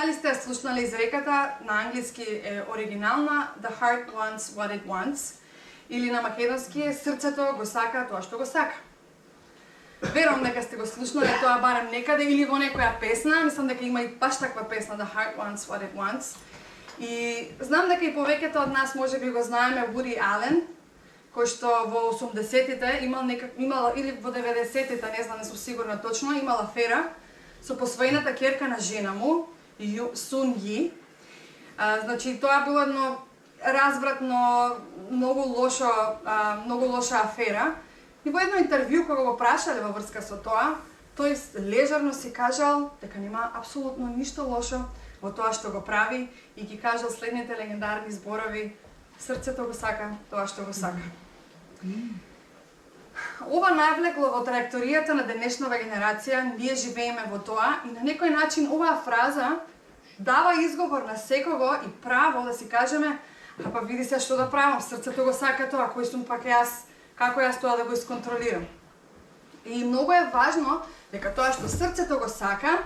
дали сте слушнали изреката, на англиски е оригинална The heart wants what it wants, или на македонски е срцето го сака тоа што го сака. Верувам дека сте го слушнали тоа барем некаде или во некоја песна, мислам дека има и баш таква песна The heart wants what it wants. И знам дека и повеќето од нас можеби го знаеме Вуди Ален, кој што во 80-тите имала или во 90-тите, не знам, не сум сигурна точно, имала афера со посвоената ќерка на жена му, Сун Ји. Значи тоа било едно развратно, многу лоша афера. И во едно интервју кога го прашале во врска со тоа, тој лежерно си кажал дека нема апсолутно ништо лошо во тоа што го прави и ги кажал следните легендарни зборови: срцето го сака тоа што го сака. Ова навлекло во траекторијата на денешнава генерација, ние живееме во тоа и на некој начин оваа фраза дава изговор на секого и право да си кажеме: а па види се што да правам, срцето го сака тоа, кој сум пак јас, како јас тоа да го исконтролирам. И многу е важно дека тоа што срцето го сака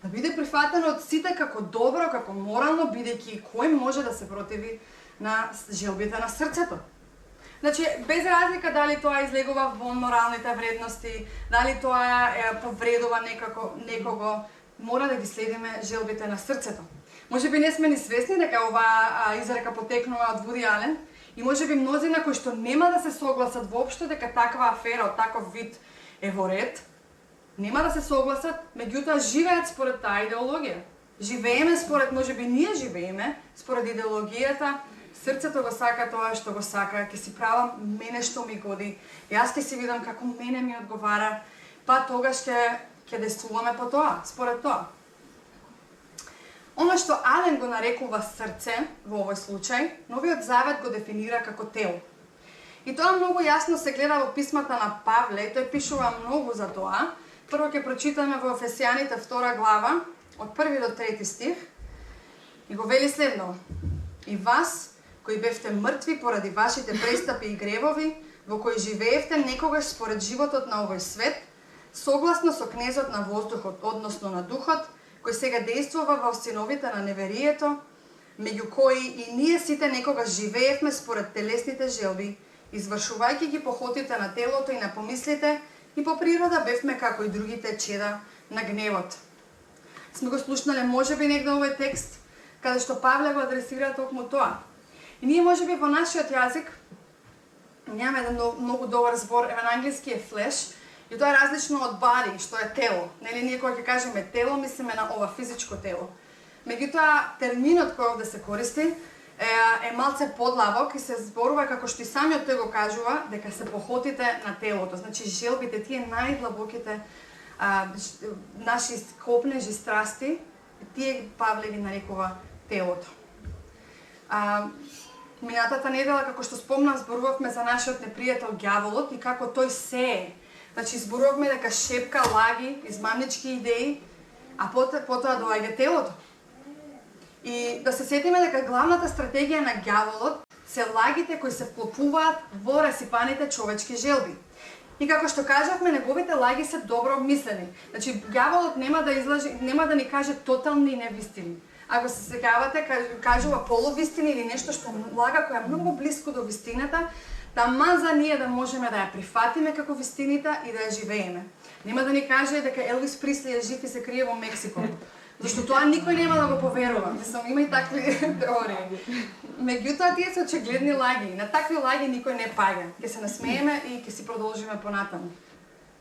да биде прифатено од сите како добро, како морално, бидејќи кој може да се противи на желбите на срцето. Значи, без разлика дали тоа излегува во моралните вредности, дали тоа повредува некого, мора да ги следиме желбите на срцето. Можеби не сме ни свесни дека оваа изрека потекнува од Вуди Ален и можеби мнозина кои што нема да се согласат воопшто дека таква афера од таков вид е во ред, нема да се согласат, меѓутоа живеат според таа идеологија. Живееме според, можеби ние живееме според идеологијата: срцето го сака тоа што го сака, ќе си правам мене што ми годи, јас ќе си видам како мене ми одговара, па тогаш ќе действуваме по тоа, според тоа. Оно што Ален го нарекува срце во овој случај, Новиот Завет го дефинира како тело. И тоа многу јасно се гледа во писмата на Павле, тој пишува многу за тоа. Прво ќе прочитаме во Ефесијаните 2 глава, од 1 до 3 стих, и го вели следно: и вас, кои бевте мртви поради вашите престапи и гревови, во кои живеевте некогаш според животот на овој свет, согласно со кнезот на воздухот, односно на духот, кој сега действува во синовите на неверието, меѓу кои и ние сите некогаш живеевме според телесните желби, извршувајќи ги похотите на телото и на помислите, и по природа бевме како и другите чеда на гневот. Сме го слушнале можеби негде овој текст, каде што Павле го адресира токму тоа. И ние можеби во нашиот јазик немаме еден многу добар збор, на англиски е flesh, и тоа е различно од body, што е тело. Нели, ние кога ќе кажеме тело, мислиме на ова физичко тело. Меѓутоа, терминот кој овде се користи е малце подлабок и се зборува, како што и самиот тој го кажува, дека се похотите на телото. Значи, желбите, тие најдлабоките наши копнежи страсти, тие Павле ги нарекува телото. Минатата недела, како што спомнав, зборувавме за нашиот непријател ѓаволот и како тој се е. Значи, зборувавме дека шепка, лаги, измамнички идеи, а потоа доаѓа телото. И да се сетиме дека главната стратегија на ѓаволот се лагите кои се вклопуваат во расипаните човечки желби. И како што кажавме, неговите лаги се добро обмислени. Значи, ѓаволот нема да ни каже тотални невистини. Ако се сеќавате, кажува полувистини или нешто што лага која е многу блиско до вистината, таман за ние да можеме да ја прифатиме како вистината и да ја живееме. Нема да ни каже дека Елвис Присли е жив и се крие во Мексико. Зашто тоа никој нема да го поверува. Мислам, има и такви теории. Меѓутоа, тие се очигледни лаги. На такви лаги никој не паѓа. Ќе се насмееме и ќе си продолжиме понатаму.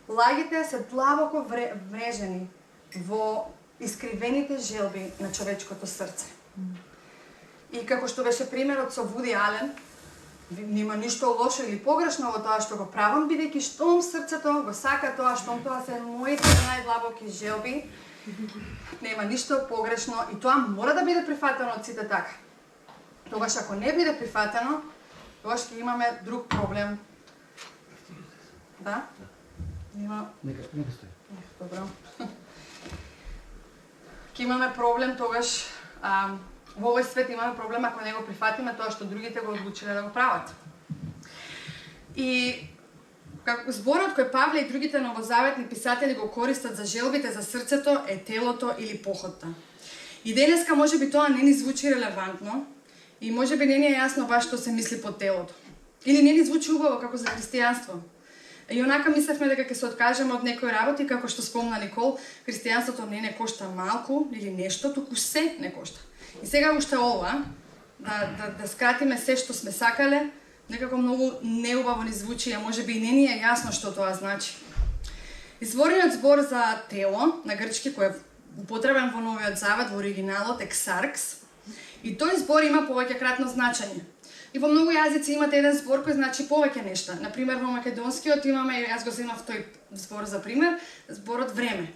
Лагите се длабоко врежени во искривените желби на човечкото срце. И како што беше примерот со Вуди Ален, нема ништо лошо или погрешно во тоа што го правам, бидејќи штом срцето го сака тоа, штом тоа се моите најдлабоки желби, нема ништо погрешно и тоа мора да биде прифатено од сите така. Тогаш ако не биде прифатено, тогаш ќе имаме друг проблем. Да? Нека стои. Добро. Ќе имаме проблем тогаш, во овој свет имаме проблем ако не го прифатиме тоа што другите го одлучиле да го прават. И како зборот кој Павле и другите новозаветни писатели го користат за желбите за срцето е телото или похотта. И денеска можеби тоа не ни звучи релевантно и можеби не ни е јасно баш што се мисли под телото. Или не ни звучи убаво како за христијанство. И онака мислевме дека ќе се откажеме од некои работи, како што спомна Никол, христијанството не кошта малку или нешто, туку се не кошта. И сега уште ова, да скратиме се што сме сакале, некако многу неубаво ни звучи, а можеби и не ни е јасно што тоа значи. Изворниот збор за тело на грчки, кој е употребен во Новиот Завет, во оригиналот ексаркс, и тој збор има повеќекратно значење. И во многу јазици имате еден збор кој значи повеќе нешта. Например, во македонскиот имаме, јас го земав тој збор за пример, зборот време.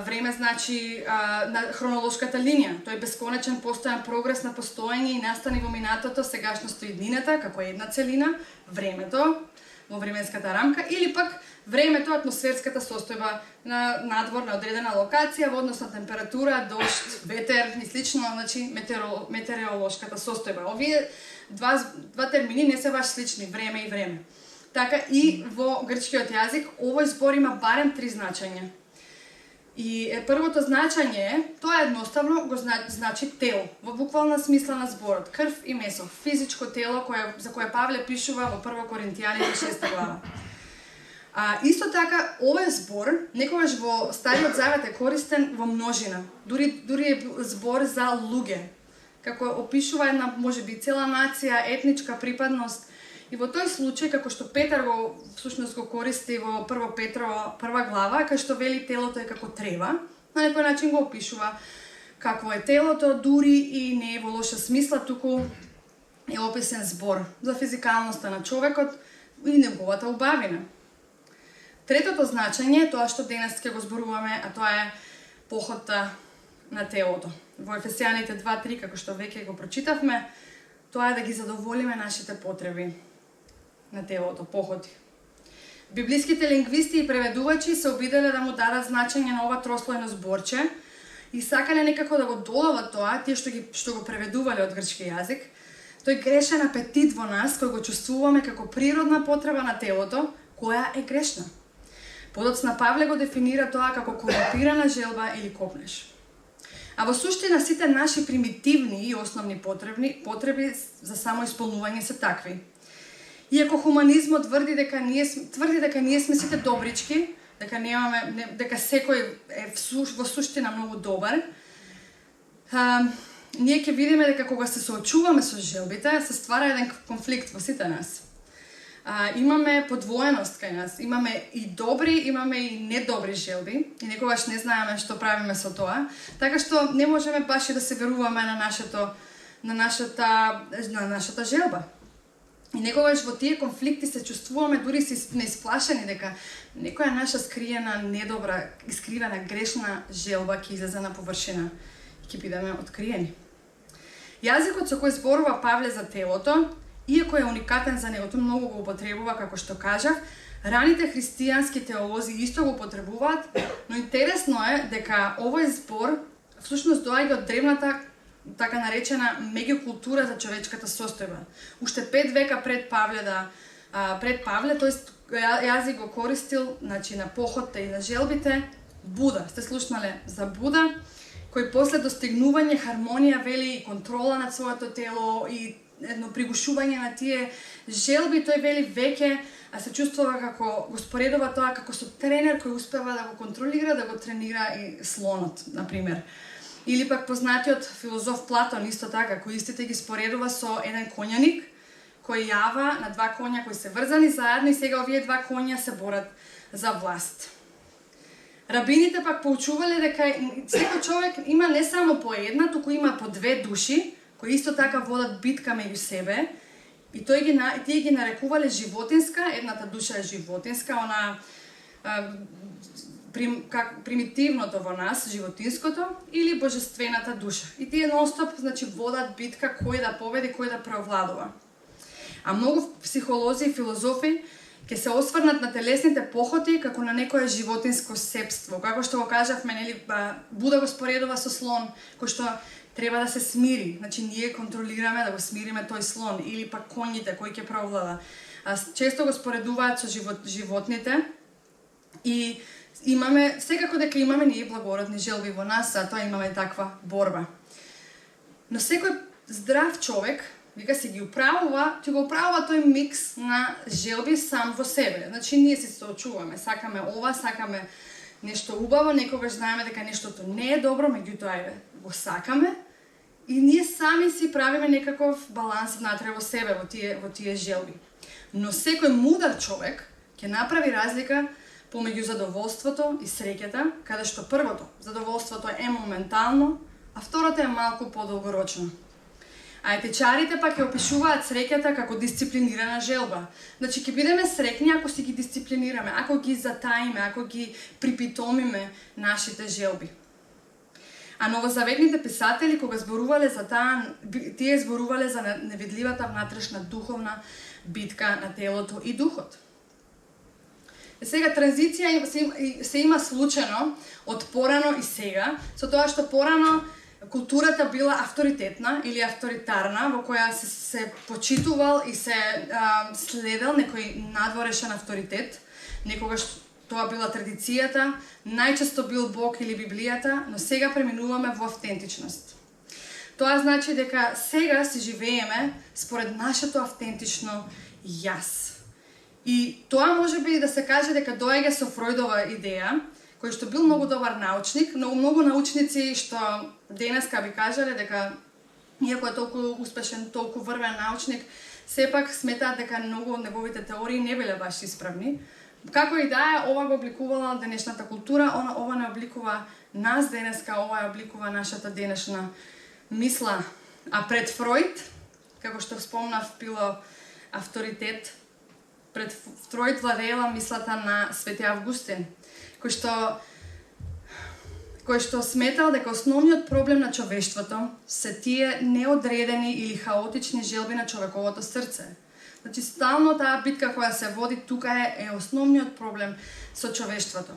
Време значи на хронолошката линија. Тој бесконечен постојан прогрес на постоење и настани во минатото, сегашноста и иднината, како една целина, времето во временската рамка, или пак времето, атмосферската состојба на надвор на одредена локација во однос на температура, дожд, ветер и слично, значи метеоролошката состојба. Овие два термини не се баш слични, време и време. Така и во грчкиот јазик овој збор има барем 3 значења. И првото значење, тоа едноставно го значи тело, во буквална смисла на зборот, крв и месо, физичко тело за кое Павле пишува во 1 Коринтијаните 6 глава. Исто така, овој збор некогаш во Стариот Завет е користен во множина, дури е збор за луѓе, како опишува една можеби цела нација, етничка припадност. И во тој случај, како што Петар го користи во 1 Петрово 1 глава, кај што вели телото е како трева, на некој начин го опишува какво е телото, дури и не е во лоша смисла, туку е описен збор за физикалноста на човекот и неговата убавина. Третото значење е тоа што денес ќе го зборуваме, а тоа е походта на телото. Во Ефесијаните 2:3, како што веќе го прочитавме, тоа е да ги задоволиме нашите потреби на телото, походи. Библиските лингвисти и преведувачи се обиделе да му дадат значење на ова трослојно зборче и сакале некако да го додават тоа, тие што го преведувале од грчки јазик, тој грешен апетит во нас, кој го чувствуваме како природна потреба на телото, која е грешна. Подоцна Павле го дефинира тоа како корумпирана желба или копнеш. А во суштина сите наши примитивни и основни потреби за само исполнување се такви. Иако хуманизмот тврди дека ние сме сите добрички, дека секој е во суштина многу добар, ние ќе видиме дека кога се соочуваме со желбите, се ствара еден конфликт во сите нас. Имаме подвоеност кај нас, имаме и добри, имаме и недобри желби и некогаш не знаеме што правиме со тоа, така што не можеме баш и да се веруваме на нашата желба. И некогаш во тие конфликти се чувствуваме дури неисплашени дека некоја наша скриена, недобра, искривена, грешна желба ќе излезе на површина и ќе бидеме откриени. Јазикот со кој зборува Павле за телото, иако е уникатен за него, многу го употребува, како што кажав, раните христијански теолози исто го употребуваат, но интересно е дека овој збор всушност доаѓа од древната така наречена меѓукултура за човечката состојба. Уште 5 века пред Павле, тоест јазик го користил, значи на походта и на желбите, Буда. Сте слушнале за Буда, кој после достигнување хармонија вели и контрола над своето тело и едно пригушување на тие желби, тој вели веќе се чувствува како го споредува тоа како со тренер кој успева да го контролира, да го тренира и слонот, например. Или пак познатиот филозоф Платон исто така, кој истите ги споредува со еден коњаник кој јава на 2 коња кои се врзани заедно и сега овие 2 коња се борат за власт. Рабините пак поучувале дека секој човек има не само по една, туку има по 2 души кои исто така водат битка меѓу себе и тие ги нарекувале животинска, едната душа е животинска, она примитивното во нас, животинското, или божествената душа. И тие ностоп, значи, водат битка кој да победи, кој да преовладува. А многу психолози и филозофи ќе се осврнат на телесните похоти како на некое животинско сепство. Како што го кажавме, нели, Буда го споредува со слон, кој што треба да се смири. Значи, ние контролираме да го смириме тој слон, или пак коњите кој ќе преовлада. Често го споредуваат со животните и секако дека имаме ние благородни желби во нас, затоа имаме таква борба. Но секој здрав човек, вика си ги управува, ќе го управува тој микс на желби сам во себе. Значи ние се соочуваме, сакаме ова, сакаме нешто убаво, некогаш знаеме дека нештото не е добро, меѓутоа го сакаме и ние сами си правиме некаков баланс внатре во себе во тие желби. Но секој мудар човек ќе направи разлика помеѓу задоволството и среќата, каде што првото, задоволството е моментално, а второто е малку подолгорочно. А етичарите пак ќе опишуваат среќата како дисциплинирана желба. Значи ќе бидеме среќни ако си ги дисциплинираме, ако ги затаиме, ако ги припитомиме нашите желби. А новозаветните писатели кога зборувале за таа, тие зборувале за невидливата внатрешна духовна битка на телото и духот. Сега транзиција се има случајно од порано и сега, со тоа што порано културата била авторитетна или авторитарна, во која се почитувал и се следел некој надворешен авторитет. Некогаш тоа била традицијата, најчесто бил Бог или Библијата, но сега преминуваме во автентичност. Тоа значи дека сега си живееме според нашето автентично јас. И тоа може би да се каже дека доаѓа со Фројдова идеја, кој што бил многу добар научник, но многу научници што денеска би кажале дека иако е толку успешен, толку врвен научник, сепак сметаат дека многу од неговите теории не биле баш исправни. Како и да е, ова го обликувала денешната култура, ова не обликува нас денеска, ова ја обликува нашата денешна мисла. А пред Фројд, како што спомнав, било авторитет. Пред Фројд владеела мислата на Свети Августин, кој што сметал дека основниот проблем на човештвото се тие неодредени или хаотични желби на човековото срце. Значи, стално таа битка која се води тука е основниот проблем со човештвото.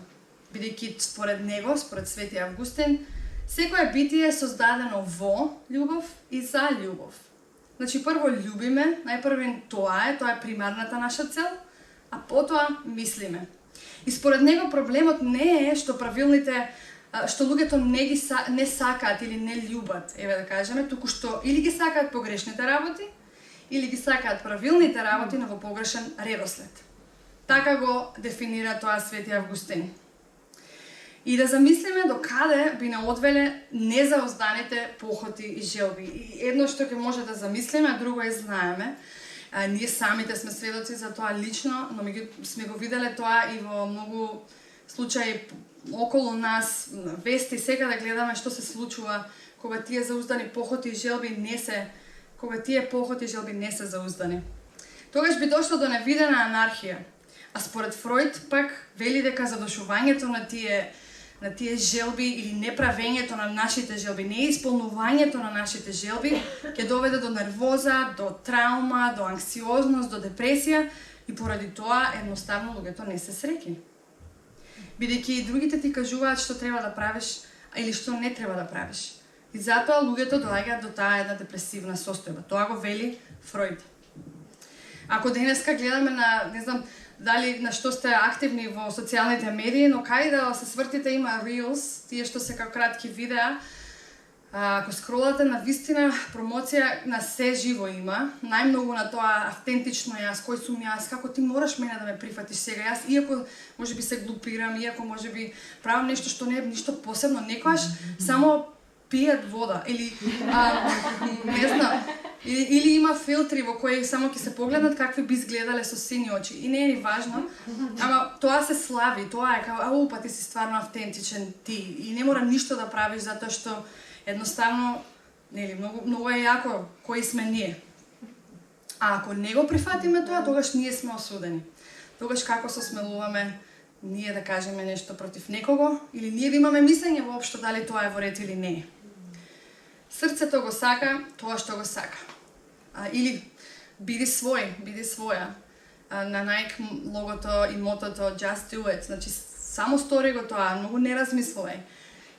Бидејќи според него, според Свети Августин, секое битие е создадено во љубов и за љубов. Значи, прво љубиме, најпрво тоа е примарната наша цел, а потоа мислиме. И според него проблемот не е што што луѓето не сакаат или не љубат, да кажеме, туку што или ги сакаат погрешните работи, или ги сакаат правилните работи, но во погрешен редослед. Така го дефинира тоа Свети Августин. И да замислиме до каде би не одвеле незаозданите похоти и желби. И едно што ќе може да замислиме, а друго е знаеме. Ние самите сме сведоци за тоа лично, но сме го виделе тоа и во многу случаи околу нас, вести, сега да гледаме што се случува кога тие зауздани похоти и желби не се зауздани. Тогаш би дошло до невидена анархија. А според Фројд пак вели дека задушувањето на тие желби или неправењето на нашите желби, неисполнувањето на нашите желби ќе доведе до нервоза, до траума, до анксиозност, до депресија и поради тоа едноставно луѓето не се среќни. Бидејќи и другите ти кажуваат што треба да правиш или што не треба да правиш. И затоа луѓето доаѓаат до таа една депресивна состојба. Тоа го вели Фројд. Ако денеска гледаме на, не знам, дали на што сте активни во социјалните медии, но кај да се свртите има Reels, тие што се како кратки видеа. Ако скролате на вистина, промоција на се живо има, најмногу на тоа автентично јас, кој сум јас, како ти мораш мене да ме прифатиш сега. Јас, иако можеби се глупирам, иако можеби правам нешто што не е ништо посебно, некојаш само пијат вода или не знам, или има филтри во кои само ќе се погледнат какви би изгледале со сини очи и не е ни важно, ама тоа се слави, тоа е као па ти си стварно автентичен ти и не мора ништо да правиш затоа што едноставно нели многу е јако кои сме ние. А ако не го прифатиме тоа, тогаш ние сме осудени. Тогаш како се смелуваме ние да кажеме нешто против некого или ние да имаме мислење воопшто дали тоа е во ред или не. Срцето го сака тоа што го сака. Или биди своја. На Nike логото и мотото Just do it. Значи само стори го тоа, многу не размислувај.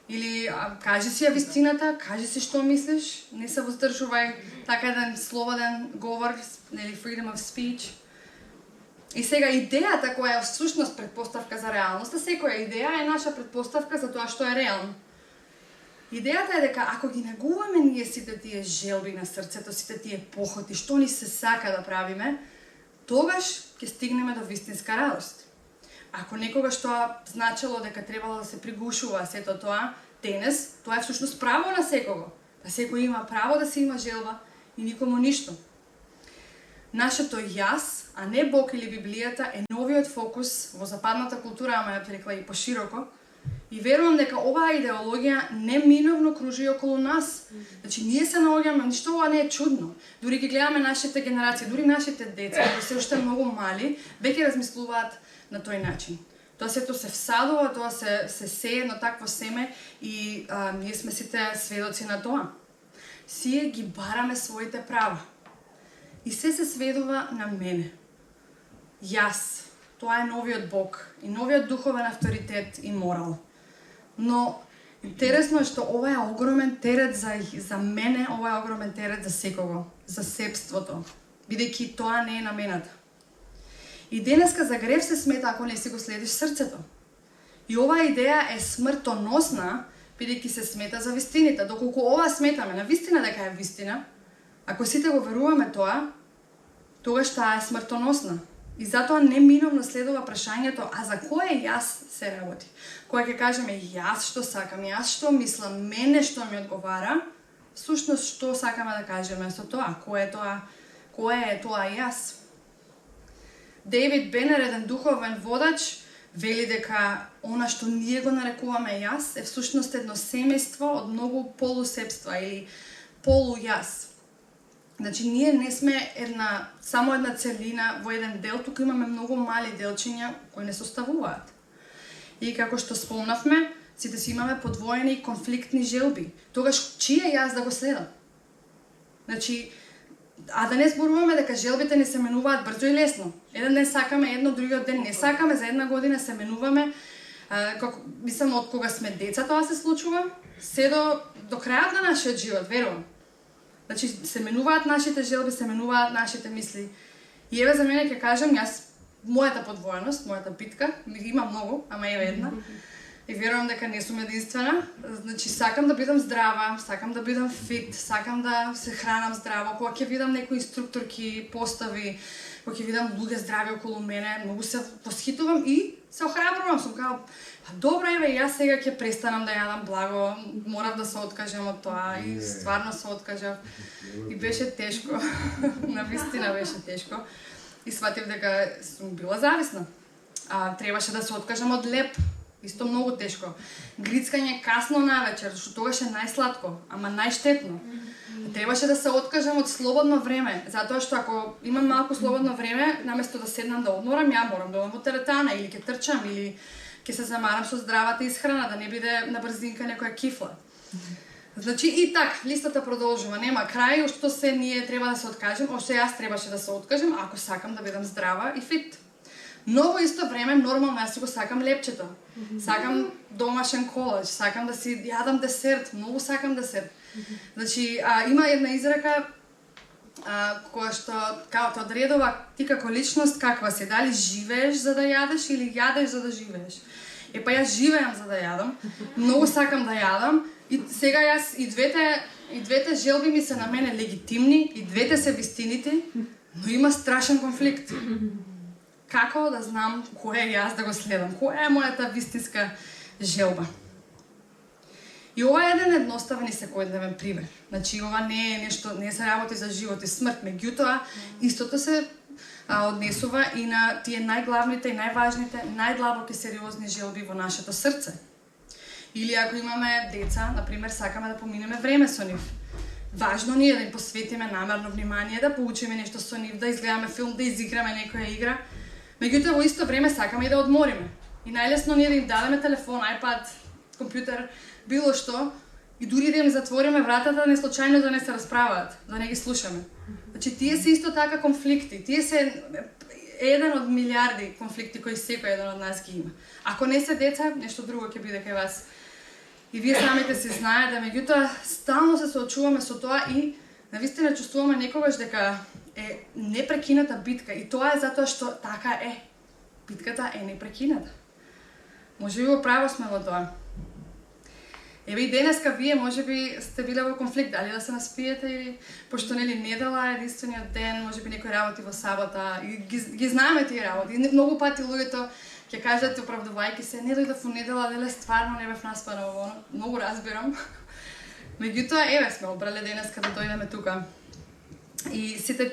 Или кажи си ја вистината, кажи си што мислиш, не се воздржувај, така еден слободен говор, нели freedom of speech. И сега идејата која е всушност предпоставка за реалноста, секоја идеја е наша предпоставка за тоа што е реално. Идејата е дека ако ги негуваме ние сите тие желби на срцето, сите тие похоти, што ни се сака да правиме, тогаш ќе стигнеме до вистинска радост. Ако некогаш тоа значело дека требало да се пригушува сето тоа, денес тоа е всушност право на секого. Да секој има право да се има желба и никому ништо. Нашето јас, а не Бог или Библијата, е новиот фокус во западната култура, ама ја рекла и пошироко. И верувам дека оваа идеологија неминовно кружи околу нас. Значи, ние се наоѓаме, ништо ова не е чудно. Дури ги гледаме нашите генерации, дури нашите деца, кои се уште многу мали, веќе размислуваат на тој начин. Тоа сето се всадува, тоа се сее едно такво семе и ние сме сите сведоци на тоа. Сие ги бараме своите права. И се сведува на мене. Јас. Тоа е новиот Бог и новиот духовен авторитет и морал. Но интересно е што ова е огромен терет за мене, ова е огромен терет за секого, за себството, бидејќи тоа не е намената. И денеска за грев се смета ако не си го следиш срцето. И оваа идеја е смртоносна, бидејќи се смета за вистините. Доколку ова сметаме на вистина дека е вистина, ако сите го веруваме тоа, тогаш таа е смртоносна. И затоа неминовно следува прашањето, а за кое јас се работи? Кога ќе кажеме јас што сакам, јас што мислам, мене што ми одговара, всушност што сакаме да кажеме со тоа? Кое е тоа јас? Дейвид Бенер, еден духовен водач, вели дека она што ние го нарекуваме јас е всушност едно семејство од многу полусебства или полујас. Значи, ние не сме само една целина во еден дел, тука имаме многу мали делчиња кои не составуваат. И како што спомнавме, сите си имаме подвоени конфликтни желби. Тогаш, чие јас да го следам? Значи, а да не зборуваме дека желбите ни се менуваат брзо и лесно. Еден ден сакаме едно, другиот ден не сакаме, за една година се менуваме. Мислам, од кога сме деца тоа се случува, се до крајот на нашиот живот, верувам. Значи, се менуваат нашите желби, се менуваат нашите мисли. И еве за мене ќе кажам, јас, мојата подвоеност, мојата битка, има многу, ама е една. И верувам дека не сум единствена. Значи, сакам да бидам здрава, сакам да бидам фит, сакам да се хранам здраво. Кога ќе видам некои инструкторки, постави, кога ќе видам луѓе здрави околу мене, многу се восхитувам и се охрабрувам. Сум као, добро еве, јас сега ќе престанам да јадам благо, морав да се откажам од тоа и стварно се откажав. И беше тешко, навистина беше тешко. И сватив дека сум била зависна. Требаше да се откажам од леп, исто многу тешко. Грицкање касно навечер, што тогаш е најсладко, ама најштетно. Требаше да се откажам од слободно време, затоа што ако имам малку слободно време, наместо да седнам да одморам, ја морам да одам во теретана или ќе трчам или ќе се замарам со здравата исхрана, да не биде на брзинка некоја кифла. Значи и так, листата продолжува, нема крај, што се ние треба да се откажем, ошто јас требаше да се откажем, ако сакам да бидам здрава и фит. Но во исто време, нормално, јас си го сакам лепчето. Сакам домашен колач, сакам да си јадам десерт, многу сакам десерт. Значи, има една изрека која што као те одредува ти како личност каква си, дали живееш за да јадеш или јадеш за да живееш. Па јас живеам за да јадам, многу сакам да јадам и сега јас и двете желби ми се на мене легитимни, и двете се вистините, но има страшен конфликт. Како да знам кое јас да го следам, која е мојата вистинска желба? И ова е еден едноставен и секојдневен пример. Значи, ова не е нешто, не се работи за живот и смрт, меѓутоа, истото се однесува и на тие најглавните и најважните, најдлабоки сериозни желби во нашето срце. Или ако имаме деца, например, сакаме да поминеме време со нив. Важно ни е да им посветиме намерно внимание, да поучиме нешто со нив, да изгледаме филм, да изиграме некоја игра. Меѓутоа, во исто време сакаме и да одмориме. И најлесно ни е да им дадеме телефон, iPad, компјутер, било што, и дури да им затвориме вратата, не случајно да не се расправаат, да не ги слушаме. Значи, тие се исто така конфликти, тие се еден од милиарди конфликти кои секој еден од нас ги има. Ако не се деца, нешто друго ќе биде кај вас. И вие самите си знаете, меѓутоа, стално се соочуваме со тоа и навистина чувствуваме некогаш дека е непрекината битка, и тоа е затоа што така е. Битката е непрекината. Може би во право сме во тоа. Еве и денеска вие можеби сте биле во конфликт, дали да се наспиете или пошто нели недела е единствениот ден, можеби некој работи во сабота, и ги знаеме тие работи. И многу пати луѓето ќе кажат оправдувајќи се, не дојдов во недела, леле стварно не бев наспана ово, многу разбирам. Меѓутоа, еве сме обрале денеска да дојдеме тука. И сите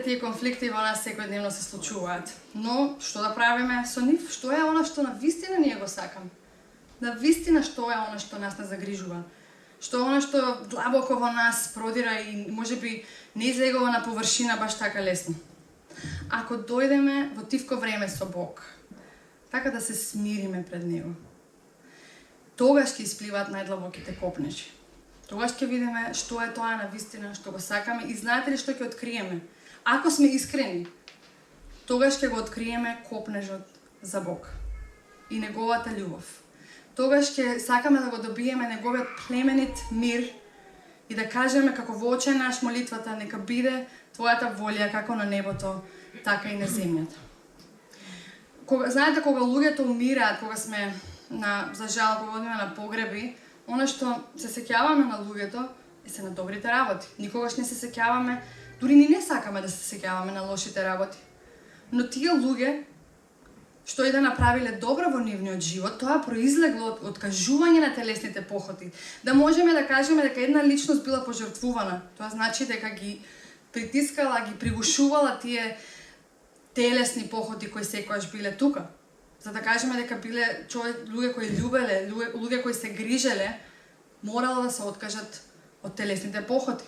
тие конфликти во нас секојдневно се случуваат. Но што да правиме со нив? Што е она што навистина ние го сакам? Навистина што е она што нас не загрижува? Што е она што длабоко во нас продира и можеби не излегува на површина баш така лесно? Ако дојдеме во тивко време со Бог, така да се смириме пред Него, тогаш ќе испливаат најдлабоките копнежи. Тогаш ќе видиме што е тоа навистина, што го сакаме и знаете ли што ќе откриеме? Ако сме искрени, тогаш ќе го откриеме копнежот за Бог и неговата љубов. Тогаш ќе сакаме да го добиеме неговиот племенит мир и да кажеме како во Оче наш молитвата, нека биде твојата волја како на небото, така и на земјата. Знаете, кога луѓето умираат, кога сме за жал, кога одиме на погреби, она што се сеќаваме на луѓето се на добрите работи. Никогаш не се сеќаваме, дури ни не сакаме да се сеќаваме на лошите работи. Но тие луѓе што и да направиле добро во нивниот живот, тоа произлегло од откажување на телесните похоти. Да можеме да кажеме дека една личност била пожртвувана. Тоа значи дека ги притискала, ги пригушувала тие телесни похоти кои секогаш биле тука. За да кажеме дека биле луѓе кои љубеле, луѓе кои се грижеле, морало да се откажат од телесните похоти.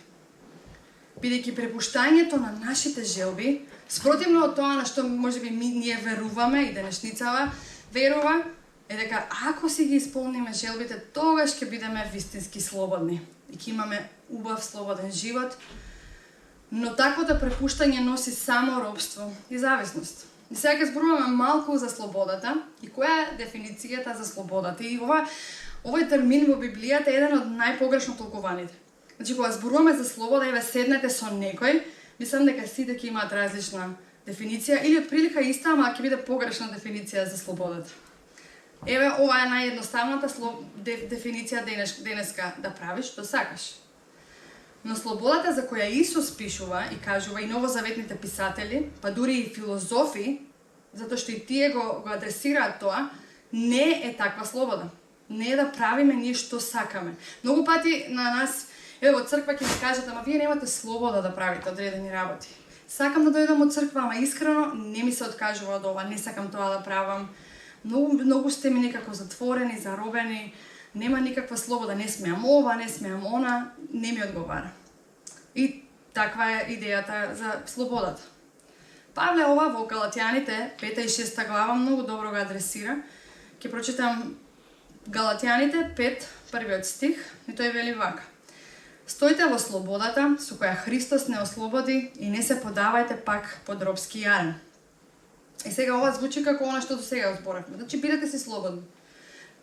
Бидејќи препуштањето на нашите желби, спротивно од тоа на што можеби ние веруваме и денешницава верува, е дека ако си ги исполниме желбите, тогаш ќе бидеме вистински слободни и ќе имаме убав слободен живот. Но таквото препуштање носи само робство и зависност. И сега ќе зборуваме малку за слободата и која е дефиницијата за слободата. И овој термин во Библијата е еден од најпогрешно толкуваните. Значи, кога зборуваме за слобода, еве седнете со некој, мислам дека сите ќе имаат различна дефиниција или отприлика иста, ама ќе биде погрешна дефиниција за слободата. Еве, ова е наједноставната дефиниција денеска, да правиш што сакаш. Но слободата за која Исус пишува и кажува и новозаветните писатели, па дури и филозофи, затоа што и тие го адресираат тоа, не е таква слобода. Не е да правиме ние што сакаме. Многу пати на нас, еве во црква ќе ни кажат, ама вие немате слобода да правите одредени работи. Сакам да дојдам од црква, ама искрено не ми се откажува од ова, не сакам тоа да правам. Многу сте ми некако затворени, заробени, нема никаква слобода, не смеам ова, не смеам она, не ми одговара. И таква е идејата за слободата. Павле ова во Галатјаните, 5 и 6 глава, многу добро го адресира. Ќе прочитам Галатјаните 5, првиот стих, и тој вели вака. Стојте во слободата, со која Христос не ослободи и не се подавајте пак под робски јарем. И сега ова звучи како она што до сега зборевме. Значи, бидете си слободни.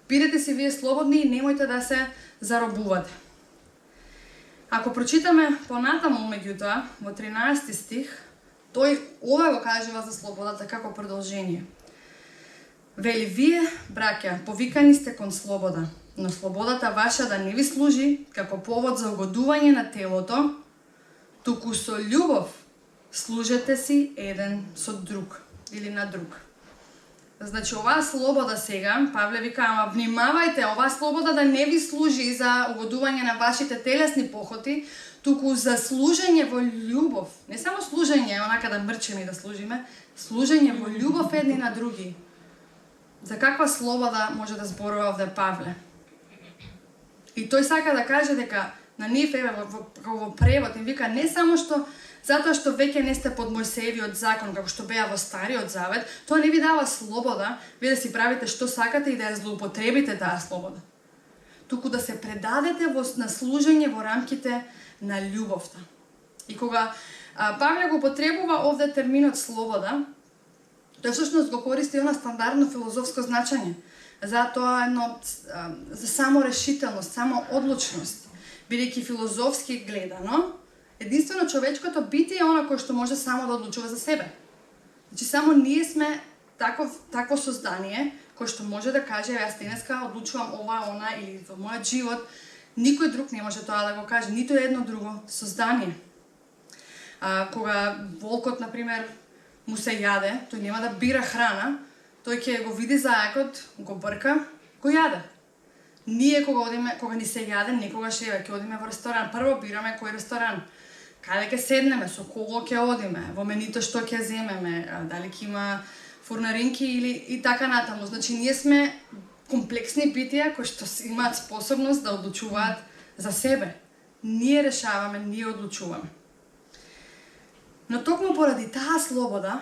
Бидете си вие слободни и немојте да се заробувате. Ако прочитаме понатаму меѓутоа, во 13 стих, тој ова го кажува за слободата како продолжение. Вели, вие, браќа, повикани сте кон слобода, но слободата ваша да не ви служи како повод за угодување на телото, туку со љубов служете си еден со друг или на друг. Значи, оваа слобода сега, Павле вика, ама внимавајте, оваа слобода да не ви служи за угодување на вашите телесни похоти, туку за служење во љубов. Не само служење, онака да мрчеме и да служиме, служење во љубов едни на други. За каква слобода може да зборува овде Павле? И тој сака да каже дека на нив, еве, во превод, им вика не само што затоа што веќе не сте под Мојсеевиот закон, како што беа во Стариот Завет, тоа не ви дава слобода, вие да си правите што сакате и да ја злоупотребите таа слобода. Туку да се предадете на служење во рамките на љубовта. И кога Павле го потребува овде терминот слобода, тој всушност го користи она стандардно филозофско значење за тоа за саморешителност, самоодлучност, бидејќи филозофски гледано, единствено човечкото битие е она кое што може само да одлучува за себе. Значи само ние сме такво создание кој што може да каже јас денеска одлучувам ова, она или во мојот живот, никој друг не може тоа да го каже, ниту едно друго создание. Кога волкот, например, му се јаде, тој нема да бира храна, тој ќе го види зајакот, го брка, го јаде. Ние кога ни се јаде, некогаш ќе одиме во ресторан, прво бираме кој ресторан, каде ќе седнеме, со кого ќе одиме, во менито што ќе земеме, дали ќе има фурнаринки или и така натаму. Значи ние сме комплексни битија кои што имаат способност да одлучуваат за себе. Ние решаваме, ние одлучуваме. Но токму поради таа слобода,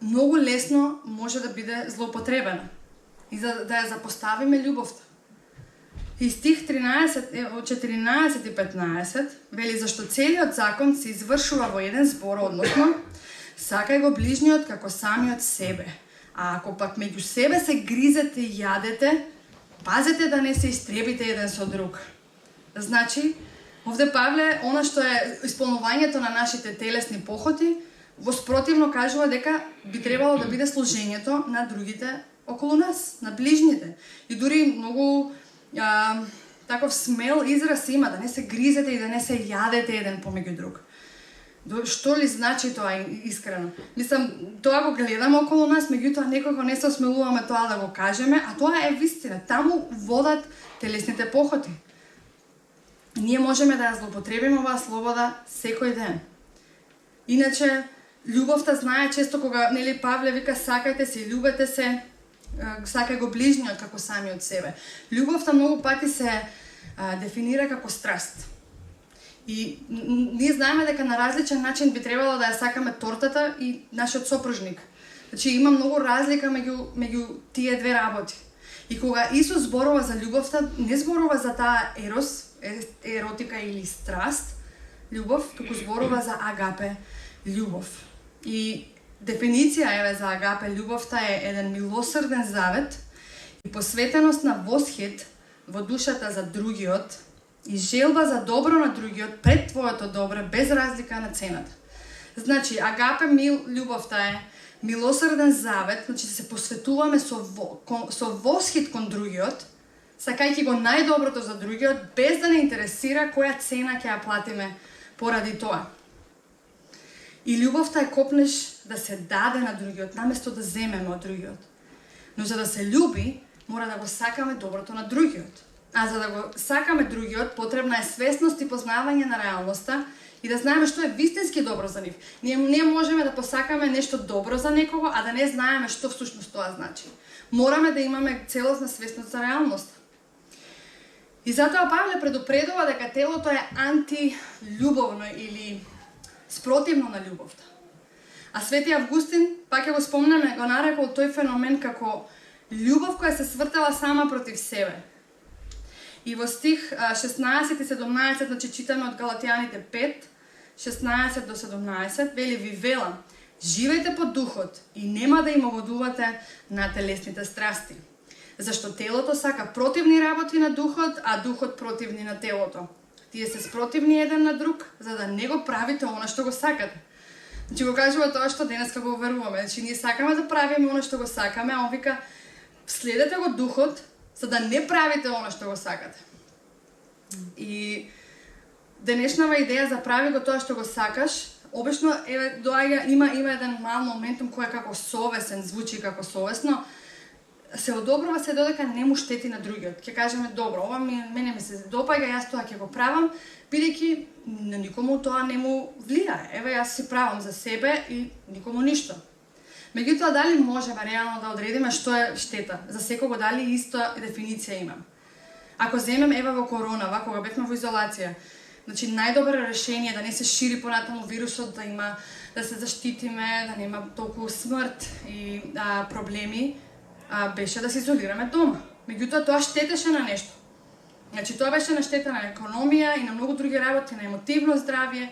многу лесно може да биде злоупотребена и да ја запоставиме љубовта. И стих 14 и 15 вели зашто целиот закон се извршува во еден збор, односно сакај го ближниот како самиот себе. А ако пак меѓу себе се гризете и јадете, пазете да не се истребите еден со друг. Значи, овде Павле, она што е исполнувањето на нашите телесни похоти, во спротивно кажува дека би требало да биде служењето на другите околу нас, на ближните. И дури многу таков смел израз има, да не се гризете и да не се јадете еден помеѓу друг. Што ли значи тоа искрено? Мислам, тоа го гледаме околу нас, меѓутоа некако не се осмелуваме тоа да го кажеме, а тоа е вистина. Таму водат телесните похоти. Ние можеме да ја злоупотребиме оваа слобода секој ден. Иначе, љубовта знае често кога, нели, Павле вика сакајте се и љубете се, сакај го ближниот како самиот себе. Љубовта многу пати се дефинира како страст. И ние знаеме дека на различен начин би требало да ја сакаме тортата и нашиот сопружник. Значи има многу разлика меѓу тие две работи. И кога Исус зборува за љубовта, не зборува за таа еротика или страст, љубов, туку зборува за агапе, љубов. И дефиниција за агапе љубовта е еден милосрден завет и посветеност на восхит во душата за другиот и желба за добро на другиот пред твоето добро без разлика на цената. Значи, агапе љубовта е милосрден завет, значи се посветуваме со восхит кон другиот, сакајќи го најдоброто за другиот, без да не интересира која цена ќе ја платиме поради тоа. И љубовта е копнеш да се даде на другиот, наместо да земеме од другиот. Но за да се љуби, мора да го сакаме доброто на другиот. А за да го сакаме другиот, потребна е свесност и познавање на реалноста и да знаеме што е вистински добро за нив. Ние не можеме да посакаме нешто добро за некого, а да не знаеме што всушност тоа значи. Мораме да имаме целосна свесност за реалноста. И затоа Павле предупредува дека телото е антиљубовно или спротивно на љубовта. А Свети Августин, пак ќе го спомнеме, го нарекол тој феномен како љубов која се свртела сама против себе. И во стих 16 и 17, значи читаме од Галатјаните 5, 16 до 17, вели ви велам, живејте по духот и нема да им угодувате на телесните страсти. Зашто телото сака противни работи на духот, а духот противни на телото. Тие се спротивни еден на друг, за да не го правите она што го сакате. Значи го кажува тоа што денеска го веруваме. Значи ние сакаме да правиме она што го сакаме, а он вика следете го духот, за да не правите она што го сакате. И денешнава идеја за прави го тоа што го сакаш, обично има еден мал моментум кој е како совесен, звучи како совесно, се одобрува се додека не му штети на другиот. Ќе кажеме добро, ова мене ми се допаѓа, јас тоа ќе го правам, бидејќи на никому тоа не му влијае. Еве јас си правам за себе и никому ништо. Меѓутоа, дали можеме реално да одредиме што е штета? За секого дали иста дефиниција имам? Ако земеме ева во коронава, кога бевме во изолација, значи најдобро решение е да не се шири понатаму вирусот, да се заштитиме, да нема толку смрт и проблеми, беше да се изолираме дома. Меѓутоа, тоа штетеше на нешто. Значи, тоа беше на штета на економија и на многу други работи, на емотивно здравје.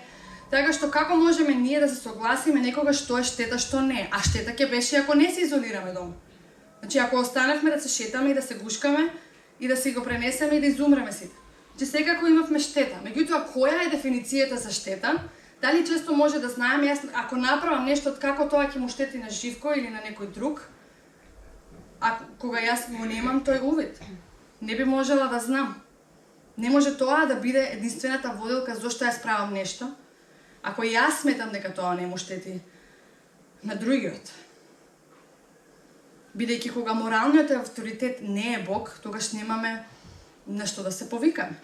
Така што како можеме ние да се согласиме некога што е штета, што не? А штета ќе беше ако не се изолираме дома. Значи, ако останавме да се шетаме и да се гушкаме и да си го пренесеме и да изумреме сите. Значи, секако имавме штета. Меѓутоа, која е дефиницијата за штета? Дали често може да знаеме, јас ако направам нешто како тоа ќе му штети на Живко или на некој друг, кога јас го немам тој увид. Не би можела да знам. Не може тоа да биде единствената водилка зашто јас правам нешто, ако јас сметам дека тоа не му штети на другиот. Бидејќи кога моралниот авторитет не е Бог, тогаш немаме на што да се повикаме.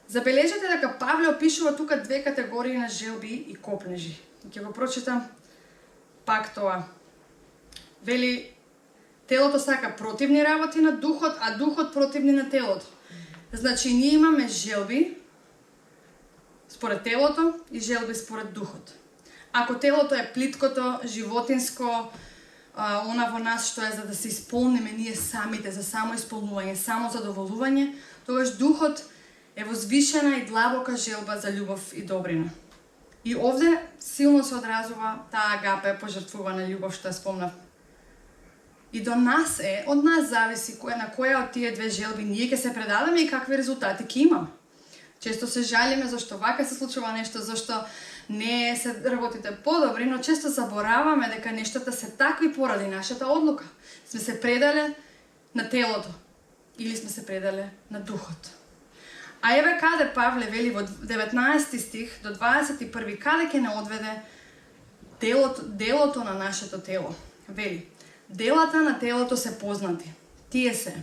Забележете дека Павле опишува тука две категории на желби и копнежи. Ќе го прочитам пак тоа. Вели, телото сака противни работи на духот, а духот противни на телото. Значи, ние имаме желби според телото и желби според духот. Ако телото е плиткото, животинско, она во нас што е за да се исполниме ние самите, за само исполнување, само задоволување, тогаш духот е возвишена и длабока желба за љубов и добрина. И овде силно се одразува таа агапе, пожртвувана љубов што ја спомнав. И до нас е, од нас зависи на која од тие две желби ние ќе се предадеме и какви резултати ќе имаме. Често се жалиме зашто вака се случува нешто, зашто не се работите подобри, но често забораваме дека нештата се такви поради нашата одлука. Сме се предале на телото или сме се предале на духот. А еве каде Павле вели во 19 стих до 21, каде ќе не одведе делото на нашето тело. Вели, делата на телото се познати. Тие се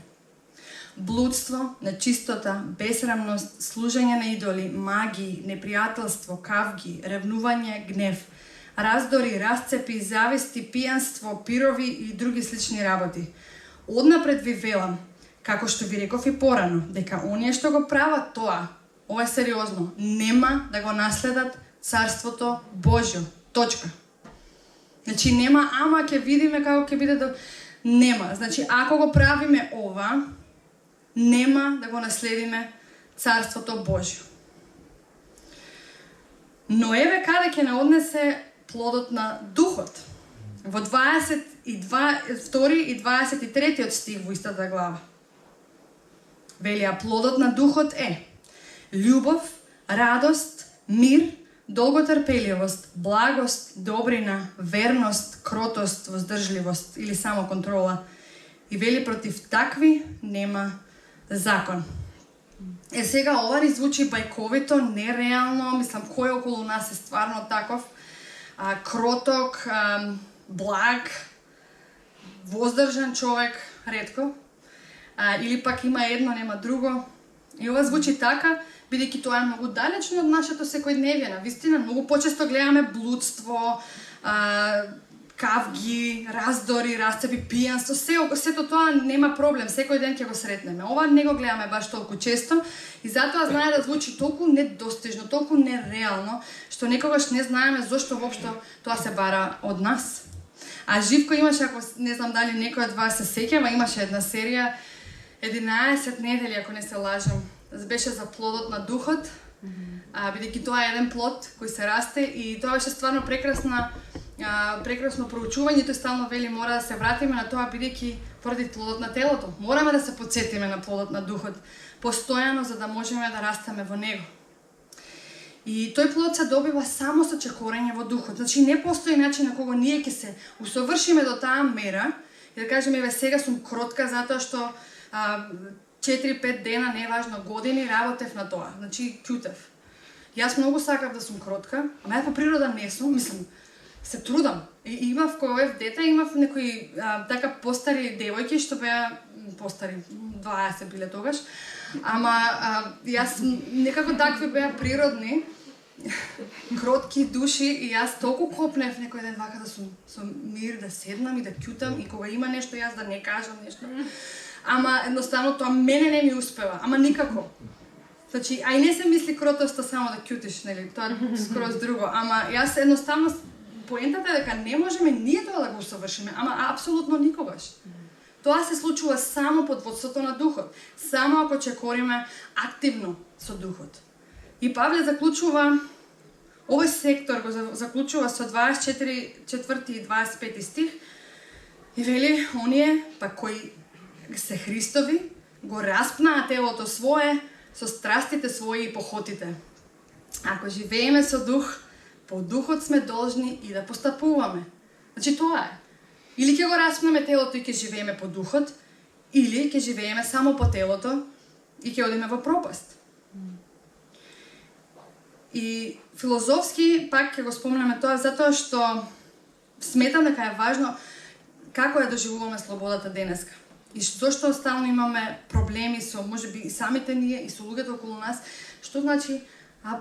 блудство, нечистота, бесрамност, служење на идоли, магии, непријателство, кавги, ревнување, гнев, раздори, расцепи, зависти, пијанство, пирови и други слични работи. Однапред ви велам, како што ви реков и порано, дека оние што го прават тоа, ова е сериозно, нема да го наследат Царството Божјо. Точка. Значи нема, ама ќе видиме како ќе биде нема. Значи ако го правиме ова, нема да го наследиме Царството Божјо. Но еве каде ќе не однесе плодот на духот. Во 22 и 23 стих во истата глава. Вели, а плодот на духот е љубов, радост, мир, долготрпеливост, благост, добрина, верност, кротост, воздржливост или самоконтрола. И вели, против такви нема закон. Сега ова ни звучи бајковито, нереално, мислам, кој околу нас е стварно таков, кроток, благ, воздржан човек, ретко, или пак има едно, нема друго. И ова звучи така, бидејќи тоа е многу далечно од нашето секојдневие. Навистина, многу почесто гледаме блудство, кавги, раздори, расцепи, пијанство, сето тоа нема проблем, секој ден ќе го сретнеме. Ова не го гледаме баш толку често и затоа знае да звучи толку недостижно, толку нереално, што некогаш не знаеме зошто воопшто тоа се бара од нас. А Живко имаше, ако не знам дали некој од вас се сеќава, имаше една серија 11 недели, ако не се лажам, беше за плодот на духот, бидејќи тоа е еден плод кој се расте и тоа беше стварно прекрасно проучување. Тој стално вели мора да се вратиме на тоа бидејќи поради плодот на телото. Мораме да се потсетиме на плодот на духот постојано за да можеме да растеме во него. И тој плод се добива само со чекорење во духот. Значи не постои начин на кого ние ќе се усовршиме до таа мера и да кажеме еве сега сум кротка затоа што 4-5 дена, не е важно, години работев на тоа. Значи ќутев. Јас многу сакав да сум кротка, ама ја по природа не сум, мислам, се трудам. И имав кој бев дете, имав некои така постари девојки што беа постари, 20 биле тогаш. Ама јас некако такви беа природни, кротки души и јас толку копнев некој ден вака да сум со мир, да седнам и да ќутам и кога има нешто јас да не кажам нешто. Ама едноставно тоа мене не ми успева, ама никако. Значи, а и не се мисли кротоста само да ќутиш, нели? Тоа е скроз друго. Ама јас едноставно поентата е дека не можеме ние тоа да го усовршиме, ама апсолутно никогаш. Тоа се случува само под водството на духот, само ако чекориме активно со духот. И Павле заклучува, овој сектор го заклучува со 24 и 25 стих и вели, оние па кои се Христови го распнаа телото свое со страстите своји и похотите. Ако живееме со дух, по духот сме должни и да постапуваме. Значи тоа е. Или ќе го распнеме телото и ќе живееме по духот, или ќе живееме само по телото и ќе одиме во пропаст. И филозофски пак ќе го спомнеме тоа затоа што сметам дека е важно како ја доживуваме слободата денеска. И зошто стално имаме проблеми со можеби и самите ние и со луѓето околу нас, што значи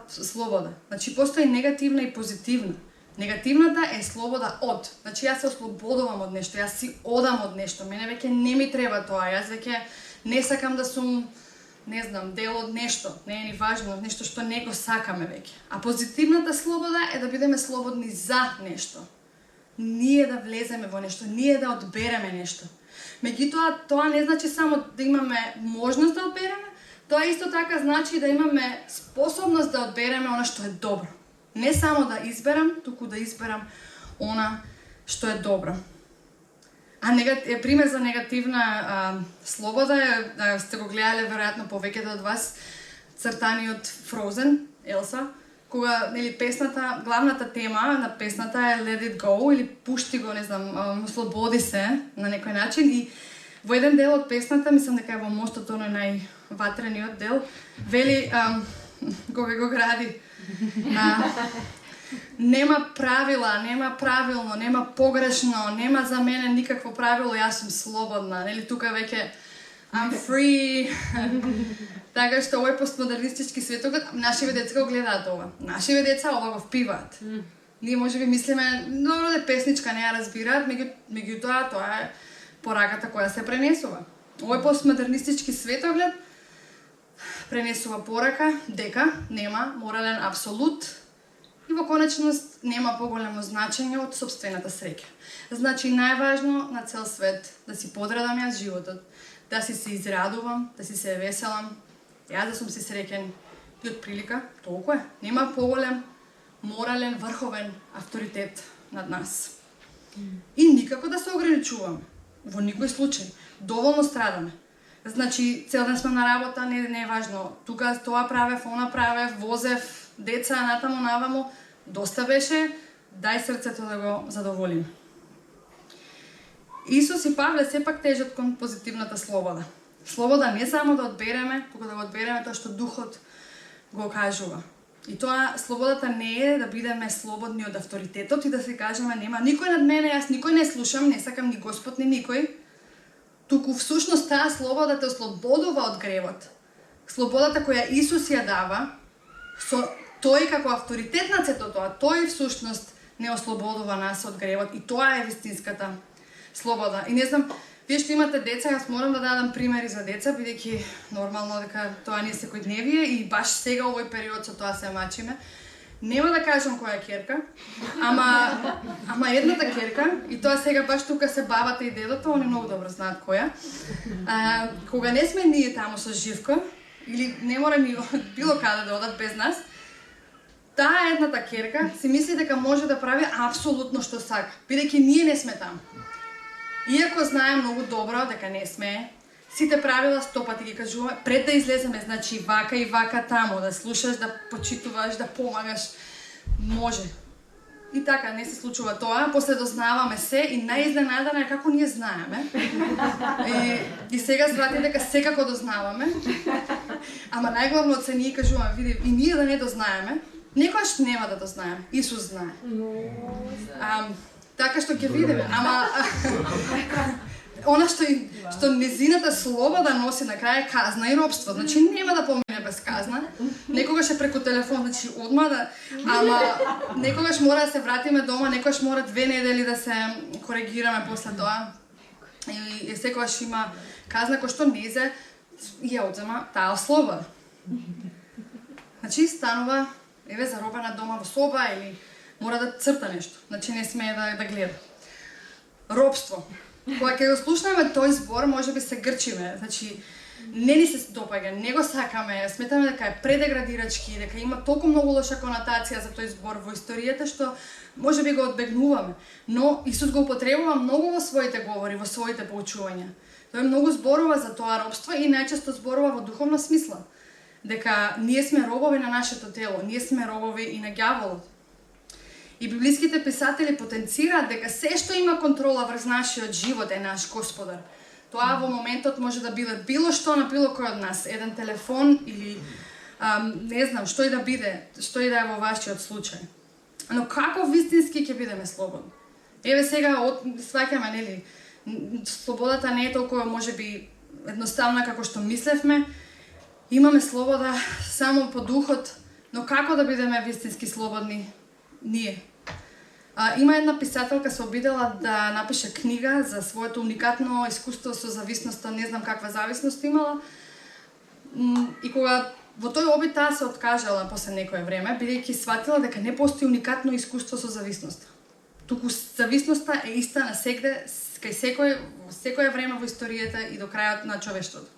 слобода. Значи постои негативна и позитивна. Негативната е слобода од. Значи јас се ослободувам од нешто, јас си одам од нешто. Мене веќе не ми треба тоа. Јас веќе не сакам да сум, не знам, дел од нешто. Не е ни важно, нешто што не го сакаме веќе. А позитивната слобода е да бидеме слободни за нешто. Ние да влеземе во нешто, ние да одбереме нешто. Меѓутоа, тоа не значи само да имаме можност да одбереме, тоа исто така значи да имаме способност да одбереме она што е добро. Не само да изберам, туку да изберам она што е добро. Пример за негативна слобода сте го гледале веројатно повеќето од вас, цртаниот Frozen, Елса, кога песната, главната тема на песната е Let it go или пушти го, не знам, ослободи се на некој начин, и во еден дел од песната, мислам дека е во мостот, оној најватрениот дел, вели кога го гради, нема правила, нема правилно, нема погрешно, нема за мене никакво правило, јас сум слободна, тука веќе I'm free. Така што овој постмодернистички светоглед, нашиве деца го гледаат ова. Нашиве деца ова го впиваат. Ние можеби мислиме, добро де песничка не ја разбираат, меѓутоа тоа е пораката која се пренесува. Овој постмодернистички светоглед пренесува порака дека нема морален апсолут и во конечност нема поголемо значење од сопствената среќа. Значи најважно на цел свет да си подредам јас животот, да си се израдувам, да си се веселам, јас да сум си среќен и од прилика, толку е. Нема поголем морален врховен авторитет над нас. И никако да се ограничуваме. Во никој случај. Доволно страдаме. Значи, цел ден сме на работа, не е важно. Тука тоа правев, она правев, возев, деца, натаму, наваму. Доста беше, дај срцето да го задоволим. Исус и Павле сепак тежат кон позитивната слобода. Слобода не само да одбереме, туку да го одбереме тоа што Духот го кажува. И тоа, слободата не е да бидеме слободни од авторитетот и да се кажеме нема никој над мене, јас никој не слушам, не сакам ни Господ, ни никој. Туку всушност таа слобода те ослободува од гревот. Слободата која Исус ја дава, со тој како авторитет на сето тоа, тој всушност не ослободува нас од гревот и тоа е вистинската слобода. И не знам, вие што имате деца, јас морам да дадам примери за деца, бидејќи нормално дека тоа не е секојдневие и баш сега овој период со тоа се мачиме. Нема да кажам која ќерка, ама едната ќерка, и тоа сега баш тука се бабата и дедото, они многу добро знаат која. Кога не сме ние таму со Живко, или не мора ни било каде да одат без нас, таа едната ќерка си мисли дека може да прави апсолутно што сака, бидејќи ние не сме таму. Иако знае многу добро дека не сме, сите правила 100 пати ги кажуваме, пред да излеземе, значи вака и вака таму, да слушаш, да почитуваш, да помагаш, може. И така, не се случува тоа, после дознаваме се и најизненадана е како ние знаеме. И сега свати дека секако дознаваме, ама најглавно се ние кажуваме, види, и ние да не дознаеме, некојаш нема да дознаеме, Исус знае. Така што ќе видиме, ама она што незината слобода носи на крај е казна и робство. Значи нема да помине без казна. Некогаш е преку телефон, значи одма да, ама некогаш мора да се вратиме дома, некогаш мора 2 недели да се коригираме после тоа. И секогаш има казна кој што незе и ја одзема таа слобода. Значи станува заробена дома во соба или мора да црта нешто, значи не смее да гледа. Робство. Кога ќе го слушнеме тој збор, можеби се грчиме, значи не ни се допаѓа, не го сакаме, сметаме дека е предеградирачки, дека има толку многу лоша конотација за тој збор во историјата што можеби го одбегнуваме, но Исус го употребува многу во своите говори, во своите поучувања. Тој многу зборува за тоа робство и најчесто зборува во духовна смисла, дека ние сме робови на нашето тело, ние сме робови и на ѓаволот. И библиските писатели потенцираат дека се што има контрола врз нашиот живот е наш Господар. Тоа во моментот може да биде било што на било кој од нас, еден телефон или не знам, што и да биде, што и да е во вашиот случај. Но како вистински ќе бидеме слободни? Еве сега сваќаме, нели, слободата не е толку можеби едноставна како што мислевме. Имаме слобода само по духот, но како да бидеме вистински слободни ние? Има една писателка се обидела да напише книга за своето уникатно искуство со зависноста, не знам каква зависност имала. И кога во тој обид таа се откажала после некое време, бидејќи сватила дека не постои уникатно искуство со зависноста. Туку зависноста е иста на сегде, кај секое време во историјата и до крајот на човештвото.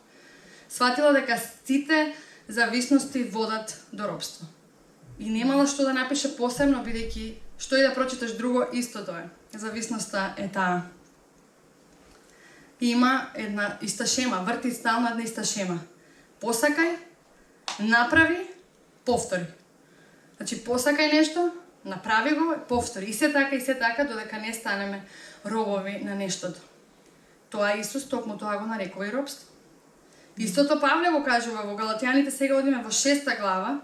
Сватила дека сите зависности водат до робство. И немала што да напише посебно, бидејќи што и да прочиташ друго, истото е. Зависноста е таа. Има една иста шема, врти стално една иста шема. Посакај, направи, повтори. Значи, посакај нешто, направи го, повтори. И се така, додека не станеме робови на нештото. Тоа Исус токму тоа го нарекува и робство. Истото Павле го кажува во Галатјаните, сега одиме во 6 глава,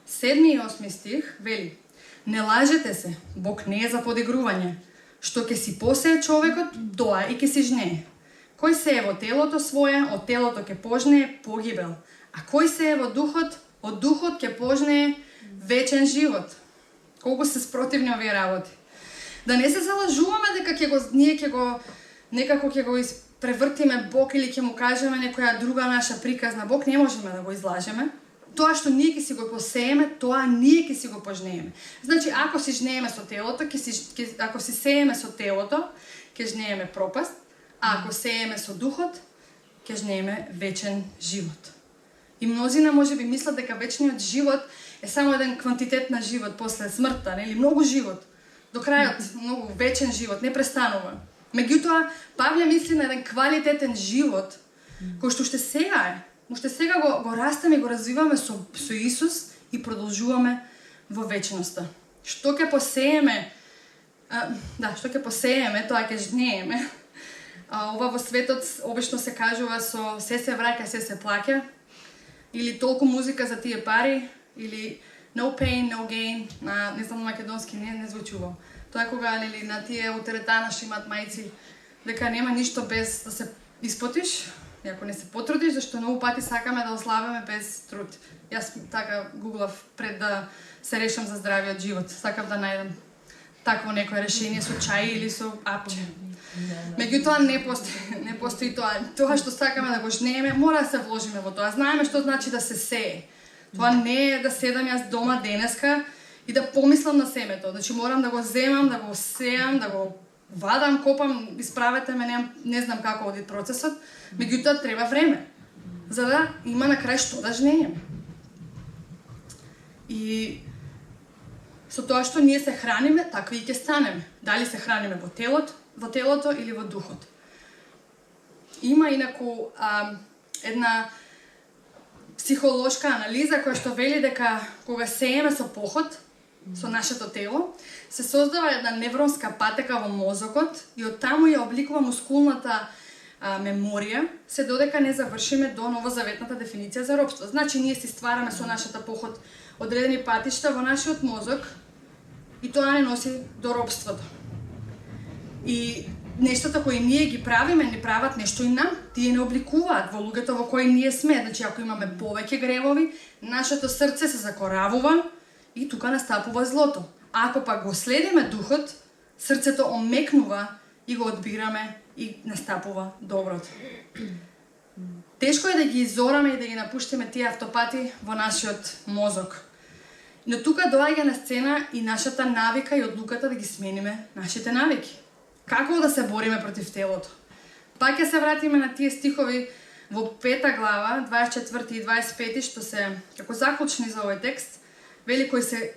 7 и 8 стих, вели: не лажете се, Бог не е за подигрување. Што ќе си посее човекот, тоа и ќе си жнее. Кој се е во телото свое, од телото ќе пожнее погибел. А кој се е во духот, од духот ќе пожнее вечен живот. Колку се спротивни овие работи. Да не се залажуваме дека ние некако ќе го превртиме Бог или ќе му кажеме некоја друга наша приказна. Бог не можеме да го излажеме. Тоа што ние ќе си го посееме, тоа ние ќе си го пожнееме. Значи, ако си жнееме со телото, ако си сееме со телото, ќе жнееме пропаст, а ако сееме со духот, ќе жнееме вечен живот. И мнозина можеби мислат дека вечниот живот е само еден квантитет на живот после смртта, нели, многу живот. До крајот, многу вечен живот, не престанува. Меѓутоа, Павле мисли на еден квалитетен живот, кој што уште сега е. Уште сега го растеме и го развиваме со Исус и продолжуваме во вечноста. Што ќе посееме, тоа ќе жнееме. Ова во светот обично се кажува со се враќа, се плаќа. Или толку музика за тие пари, или no pain, no gain, не знам македонски, не звучува. Тоа е кога, нели, на тие утеретанаш имат мајци, дека нема ништо без да се испотиш, и ако не се потрудиш, зашто многу пати сакаме да ослабеме без труд. Јас така гуглав пред да се решам за здравиот живот. Сакав да најдам такво некое решение со чај или со апче. Меѓутоа не постои тоа. Тоа што сакаме да го жнееме, мора да се вложиме во тоа. Знаеме што значи да се сее. Тоа не е да седам јас дома денеска и да помислам на семето. Значи морам да го земам, да го сеам, да го вадам, копам, исправете ме, не знам како оди процесот. Меѓутоа треба време, за да има на крај што да жнееме. И со тоа што ние се храниме, така и ќе станеме. Дали се храниме во телото или во духот. Има инаку една психолошка анализа која што вели дека кога сееме со поход, со нашето тело, се создава една невронска патека во мозокот и од таму ја обликува мускулната меморија, се додека не завршиме до новозаветната дефиниција за робство. Значи, ние си ствараме со нашата поход одредени патишта во нашиот мозок и тоа не носи до робството. И нештата кои ние ги правиме, не прават нешто и нам. Тие не обликуваат во луѓето во кои ние сме. Значи, ако имаме повеќе гревови, нашето срце се закоравува и тука настапува злото. А ако пак го следиме духот, срцето омекнува и го одбираме и настапува доброто. Тешко е да ги изораме и да ги напуштиме тие автопати во нашиот мозок. Но тука доаѓа на сцена и нашата навика и одлуката да ги смениме нашите навики. Како да се бориме против телото? Пак ќе се вратиме на тие стихови во 5 глава, 24 и 25, што се како заклучни за овој текст. Вели кој се,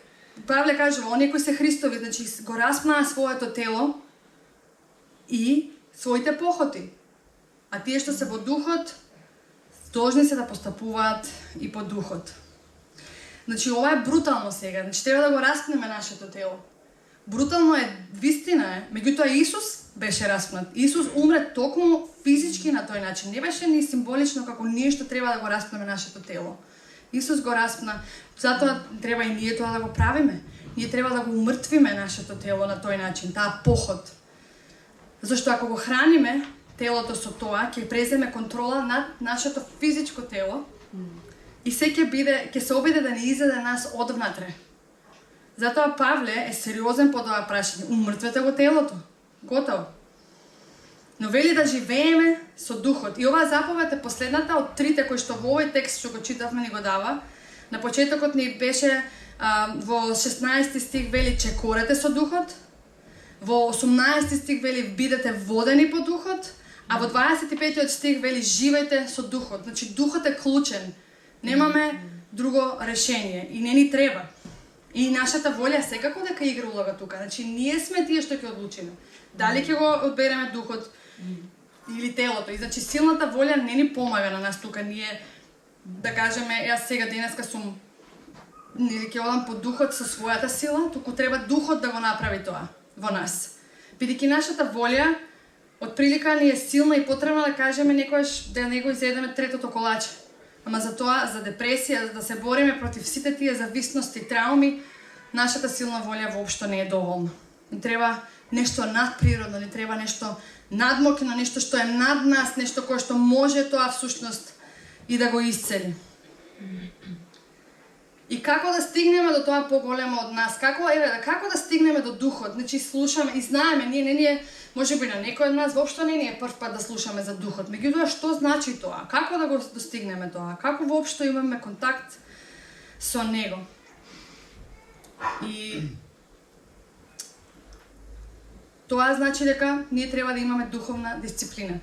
Павле кажува, оние кои се Христови, значи го распнаа своето тело и своите похоти. А тие што се во духот, должни се да постапуваат и по духот. Значи, ова е брутално сега. Значи, треба да го распнеме нашето тело. Брутално е, вистина е. Меѓутоа Исус беше распнат. Исус умре токму физички на тој начин. Не беше ни символично како ние што треба да го распнеме нашето тело. Исус го распна. Затоа треба и ние тоа да го правиме. Ние треба да го умртвиме нашето тело на тој начин, таа поход. Зашто ако го храниме телото со тоа, ќе преземе контрола над нашето физичко тело и се ќе се обиде да не изеде нас одвнатре. Затоа Павле е сериозен по тоа прашање. Умртвете го телото. Готово. Но вели да живееме со духот. И оваа заповед е последната од трите кои што во овој текст што го читавме ни го дава. На почетокот ни беше во 16 стих вели чекорете со духот. Во 18 стих вели бидете водени по духот. А во 25 стих вели живејте со духот. Значи духот е клучен. Немаме друго решение и не ни треба. И нашата волја секако дека игра улога тука. Значи ние сме тие што ќе одлучиме. Дали ќе го одбереме духот или телото. И значи силната волја не ни помага на нас тука. Ние да кажеме јас сега денеска сум нели ќе одам по духот со својата сила, туку треба духот да го направи тоа во нас. Бидејќи нашата волја од прилика ни е силна и потребно да кажеме некојаш да не го изедеме третото колаче. Ама за тоа, за депресија, да се бориме против сите тие зависности, трауми, нашата силна волја воопшто не е доволна. Ни треба нешто надприродно, ни треба нешто надмокно, нешто што е над нас, нешто кое што може тоа всушност и да го исцели. И како да стигнеме до тоа поголемо од нас? Како да стигнеме до духот? Значи слушаме и знаеме, ние можеби на некој од нас воопшто не ни е прв пат да слушаме за духот. Меѓутоа што значи тоа? Како да го достигнеме тоа? Како воопшто имаме контакт со него? И тоа значи дека ние треба да имаме духовна дисциплина.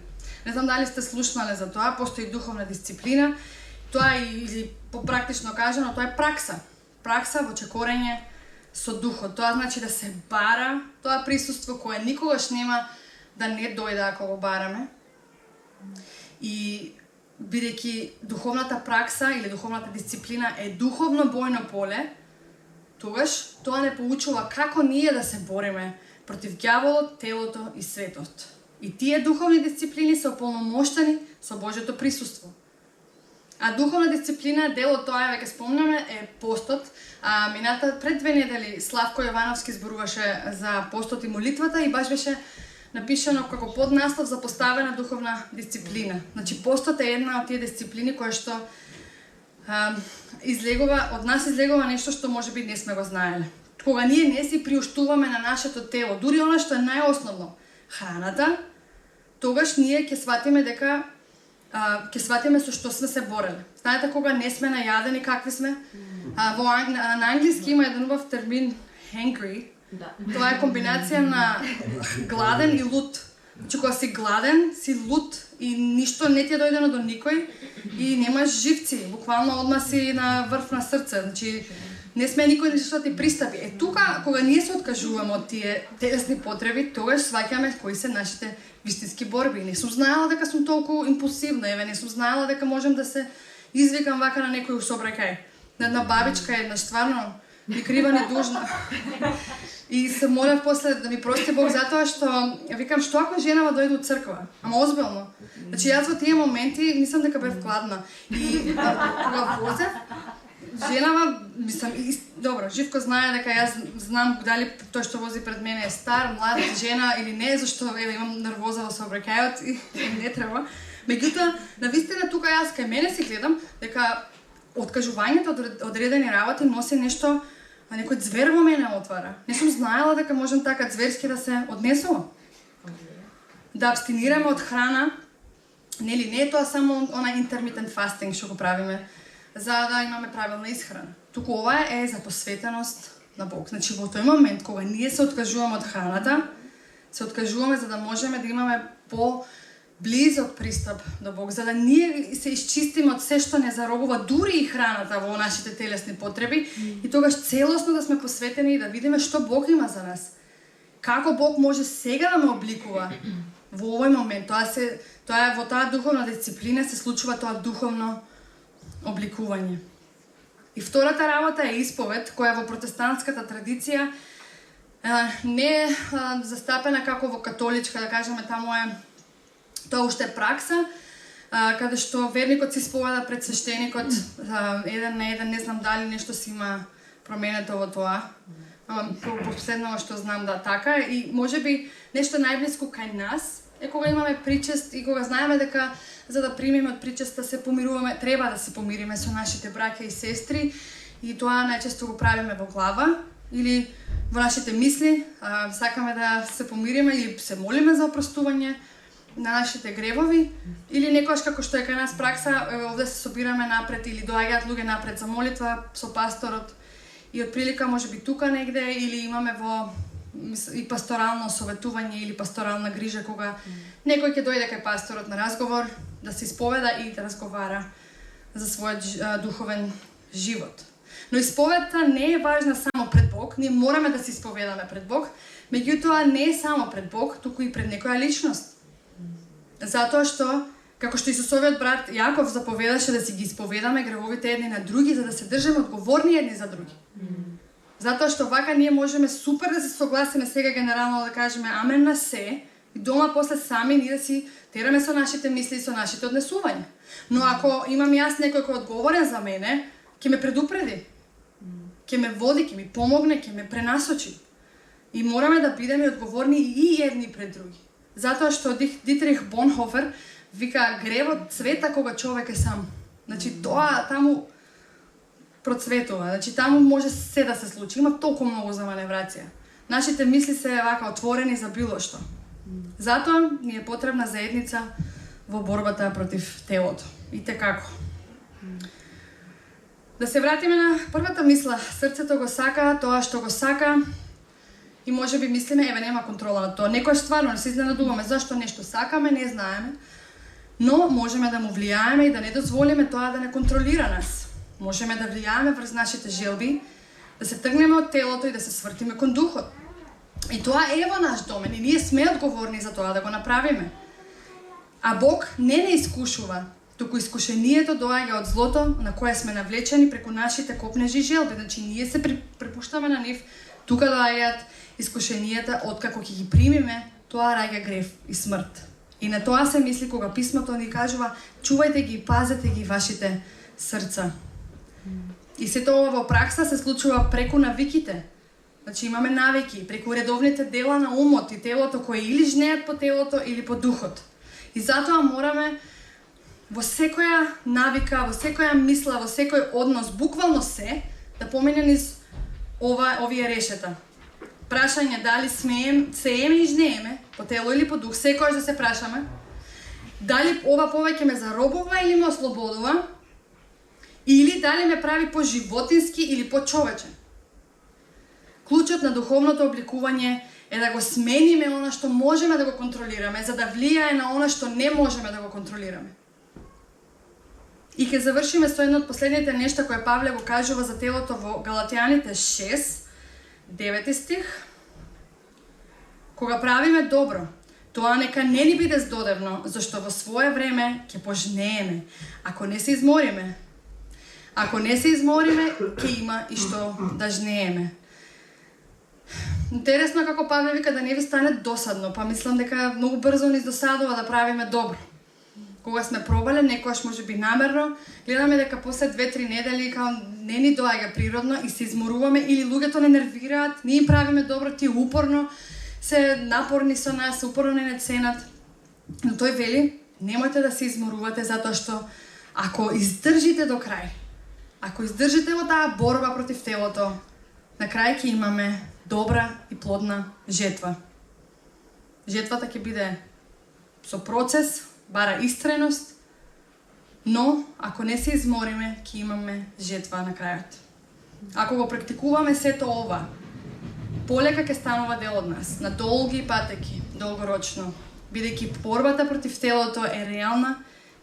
Не знам дали сте слушнале за тоа, постои духовна дисциплина. Тоа или попрактично кажано, тоа е пракса. Пракса во чекорење со духот. Тоа значи да се бара тоа присуство кое никогаш нема да не дојде ако го бараме. И бидејќи духовната пракса или духовната дисциплина е духовно бојно поле, тогаш тоа не поучува како ние да се бориме против ѓаволот, телото и светот. И тие духовни дисциплини се ополномоштени со Божјото присуство. А духовна дисциплина, дел од тоа, веќе спомнаме, е постот. Мината пред 2 недели Славко Јовановски зборуваше за постот и молитвата и баш беше напишано како поднаслов за поставена духовна дисциплина. Значи постот е една од тие дисциплини која што од нас излегува нешто што можеби не сме го знаеле. Кога ние не си приуштуваме на нашето тело, дури она што е најосновно, храната, тогаш ние ќе сватиме дека ќе сватиме со што сме се бореле. Знаете кога не сме најадени какви сме? На англиски има еден нов термин hangry. Тоа е комбинација на гладен и лут. Значи кога си гладен, си лут и ништо не ти е дојдено до никој и немаш живци, буквално одма си на врв на срце. Значи не сме никој ништо да ти пристапи. Е тука кога ние се откажуваме од тие телесни потреби, тогаш сваќаме кои се нашите вистински борби. Не сум знаела дека сум толку импулсивна, не сум знаела дека можам да се извикам вака на некој собраќај. На една бабичка една стварно ми крива недужна. И се молев после да ми прости Бог затоа што викам што ако женава дојде од црква? Ама озбилно. Значи јас во тие моменти мислам дека бев гладна. И кога возев, женава, мислам, добро, Живко знае дека јас знам дали тој што вози пред мене е стар, млад, жена или не, зашто имам нервоза во сообраќајот и не треба. Меѓутоа, навистина тука јас кај мене си гледам дека откажувањето од одредени работи носи нешто, некој звер во мене отвара. Не сум знаела дека можам така зверски да се однесувам. Да абстинираме од храна, нели не е тоа само она intermittent fasting што го правиме, за да имаме правилна исхрана. Туку ова е за посветеност на Бог. Значи во тој момент кога ние се откажуваме од храната, се откажуваме за да можеме да имаме близок пристап до Бог, за да ние се исчистиме од се што не заробува дури и храната во нашите телесни потреби и тогаш целосно да сме посветени и да видиме што Бог има за нас. Како Бог може сега да ме обликува во овој момент. Тоа е во таа духовна дисциплина се случува тоа духовно обликување. И втората работа е исповед, која во протестантската традиција Не застапена како во католичка, да кажеме, тоа уште е пракса, каде што верникот се исповеда пред свештеникот еден на еден, не знам дали нешто си има променето во тоа. Последно што знам да така и можеби нешто најблиску кај нас е кога имаме причест и кога знаеме дека за да примеме од причеста се помируваме, треба да се помириме со нашите браќа и сестри и тоа најчесто го правиме во глава или во нашите мисли, сакаме да се помириме или се молиме за опростување на нашите гревови или некојаш како што е кај нас пракса, овде се собираме напред или доаѓаат луѓе напред за молитва со пасторот и отприлика можеби тука негде или имаме во и пасторално советување или пасторална грижа кога некој ќе дојде кај пасторот на разговор да се исповеда и да разговара за својот духовен живот. Но исповедта не е важна само пред Бог, ние мораме да се исповедаме пред Бог, меѓутоа не е само пред Бог, туку и пред некоја личност. Затоа што, како што Исусовиот брат Јаков заповедаше да си ги исповедаме гревовите едни на други, за да се држиме одговорни едни за други. Затоа што вака ние можеме супер да се согласиме сега генерално да кажеме амен на се и дома после сами ние да си тераме со нашите мисли и со нашите однесувања. Но ако имам јас некој кој е одговорен за мене, ќе ме предупреди, ќе ме води, ќе ми помогне, ќе ме пренасочи. И мораме да бидеме одговорни и едни пред други. Затоа што Дитрих Бонхофер вика гревот цвета кога човек е сам. Значи тоа таму процветува, значи таму може се да се случи. Има толку многу за маневрација. Нашите мисли се вака отворени за било што. Затоа ни е потребна заедница во борбата против телото. И како. Да се вратиме на првата мисла. Срцето го сака тоа што го сака и можеби мислиме, еве нема контрола на тоа. Некој стварно не се изненадуваме зашто нешто сакаме, не знаеме, но можеме да му влијаеме и да не дозволиме тоа да не контролира нас. Можеме да влијаеме врз нашите желби, да се тргнеме од телото и да се свртиме кон духот. И тоа е во наш домен и ние сме одговорни за тоа да го направиме. А Бог не искушува, туку искушението доаѓа од злото на кое сме навлечени преку нашите копнежи и желби. Значи ние се препуштаме на нив, тука доаѓаат искушенијата, откако ќе ги примиме, тоа раѓа грев и смрт. И на тоа се мисли кога писмото ни кажува чувајте ги и пазете ги вашите срца. И сето ова во пракса се случува преку навиките. Значи имаме навики, преку редовните дела на умот и телото кои или жнеат по телото или по духот. И затоа мораме во секоја навика, во секоја мисла, во секој однос, буквално се, да помине низ овие решета. Прашање дали сееме и жнееме по тело или по дух, секојаш да се прашаме. Дали ова повеќе ме заробува или ме ослободува? Или дали ме прави по-животински или по-човечен? Клучот на духовното обликување е да го смениме она што можеме да го контролираме, за да влијае на она што не можеме да го контролираме. И ќе завршиме со едно од последните нешта кое Павле го кажува за телото во Галатјаните 6, 9 стих. Кога правиме добро, тоа нека не ни биде здодевно, зашто во свое време ќе пожнееме, ако не се измориме. Ако не се измориме, ќе има и што да жнееме. Интересно како Павле вика да не ви стане досадно, па мислам дека многу брзо ни издосадува да правиме добро. Кога сме пробале, некојаш можеби намерно, гледаме дека после 2-3 недели не ни доаѓа природно и се изморуваме или луѓето не нервираат, ние им правиме добро, тие упорно се напорни со нас, упорно не ценат. Но тој вели, немојте да се изморувате затоа што ако издржите до крај, ако издржите во таа борба против телото, на крај ќе имаме добра и плодна жетва. Жетвата ќе биде со процес, бара истреност, но ако не се измориме, ќе имаме жетва на крајот. Ако го практикуваме сето ова, полека ќе станува дел од нас, на долги патеки, долгорочно, бидејќи борбата против телото е реална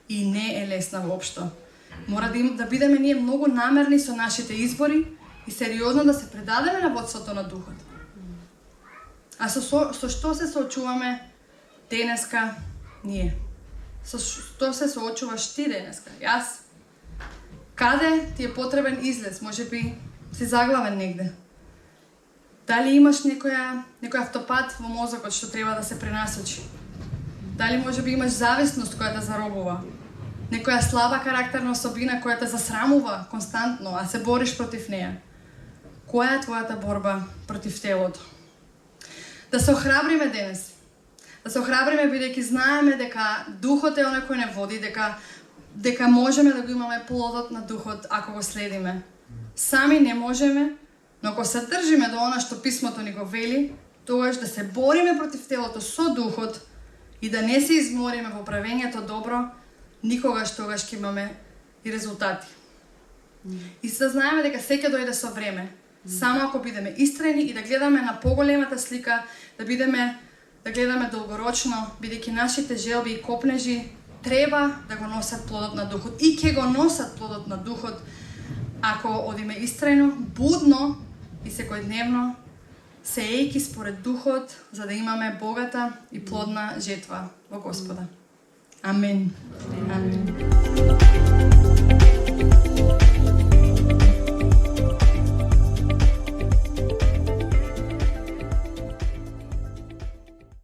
и не е лесна воопшто. Мора да бидеме ние многу намерни со нашите избори и сериозно да се предадеме на водството на духот. А со што се соочуваме денеска ние? Со што се соочуваш ти денеска? Јас? Каде ти е потребен излез? Можеби си заглавен негде. Дали имаш некој автопат во мозокот што треба да се пренасочи? Дали можеби имаш зависност која те заробува? Некоја слаба карактерна особина која те засрамува константно, а се бориш против неја? Која е твојата борба против телото? Да се охрабриме денес. Да се охрабриме бидејќи знаеме дека духот е оној кој не води, дека можеме да го имаме плодот на духот ако го следиме. Сами не можеме, но ако се држиме до она што писмото ни го вели, тогаш да се бориме против телото со духот и да не се измориме во правењето добро, никогаш тогаш ќе имаме и резултати. И се да знаеме дека се ќе дојде со време. Само ако бидеме истрени и да гледаме на поголемата слика, да гледаме долгорочно, бидејќи нашите желби и копнежи треба да го носат плодот на духот и ќе го носат плодот на духот ако одиме истрено, будно и секојдневно, сеејќи според духот, за да имаме богата и плодна жетва во Господа. Амин. Амин.